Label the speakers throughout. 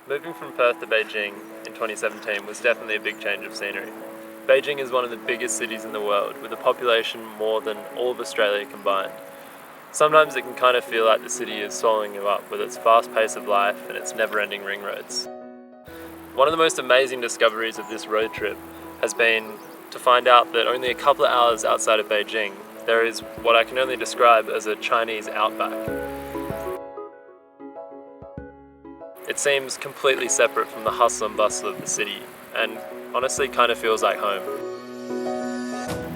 Speaker 1: Moving from Perth to Beijing in 2017 was definitely a big change of scenery. Beijing is one of the biggest cities in the world, with a population more than all of Australia combined. Sometimes it can kind of feel like the city is swallowing you up with its fast pace of life and its never-ending ring roads. One of the most amazing discoveries of this road trip has been to find out that only a couple of hours outside of Beijing, there is what I can only describe as a Chinese outback. It seems completely separate from the hustle and bustle of the city, and honestly kind of feels like home.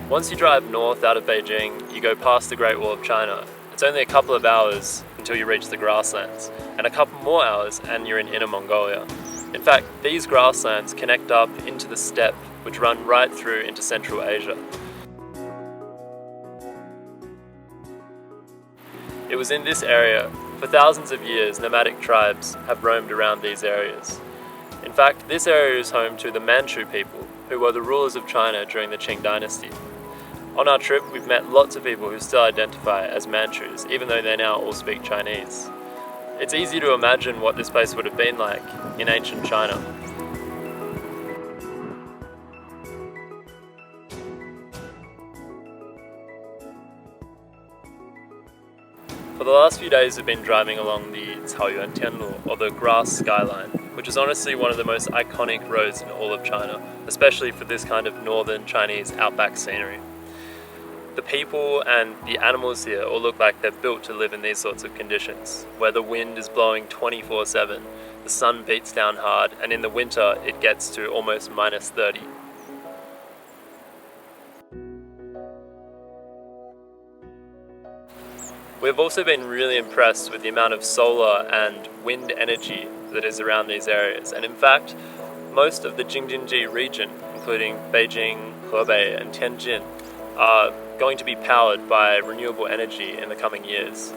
Speaker 1: Once you drive north out of Beijing, you go past the Great Wall of China. It's only a couple of hours until you reach the grasslands, and a couple more hours and you're in Inner Mongolia. In fact, these grasslands connect up into the steppe, which run right through into Central Asia. It was in this area. For thousands of years, nomadic tribes have roamed around these areas. In fact, this area is home to the Manchu people, who were the rulers of China during the Qing dynasty. On our trip, we've met lots of people who still identify as Manchus, even though they now all speak Chinese. It's easy to imagine what this place would have been like in ancient China. For the last few days we've been driving along the草原天路, or the grass skyline, which is honestly one of the most iconic roads in all of China, especially for this kind of northern Chinese outback scenery. The people and the animals here all look like they're built to live in these sorts of conditions, where the wind is blowing 24/7, the sun beats down hard, and in the winter it gets to almost -30. We've also been really impressed with the amount of solar and wind energy that is around these areas, and in fact, most of the京津冀region, including Beijing, Hebei and Tianjin, are going to be powered by renewable energy in the coming years.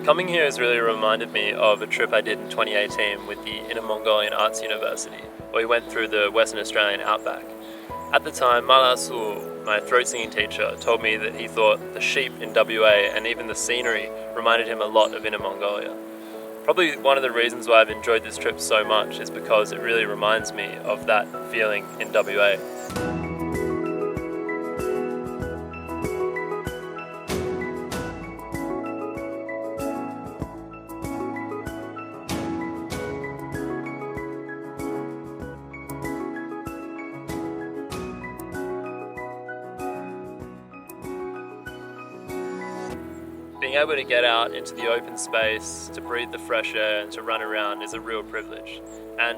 Speaker 1: Coming here has really reminded me of a trip I did in 2018 with the Inner Mongolian Arts University, where we went through the Western Australian outback. At the time, 𝗲𝗍𝗵𝘶, my throat singing teacher, told me that he thought the sheep in WA and even the scenery reminded him a lot of Inner Mongolia. Probably one of the reasons why I've enjoyed this trip so much is because it really reminds me of that feeling in WA. Being able to get out into the open space, to breathe the fresh air and to run around is a real privilege. And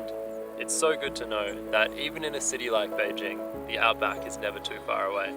Speaker 1: it's so good to know that even in a city like Beijing, the outback is never too far away.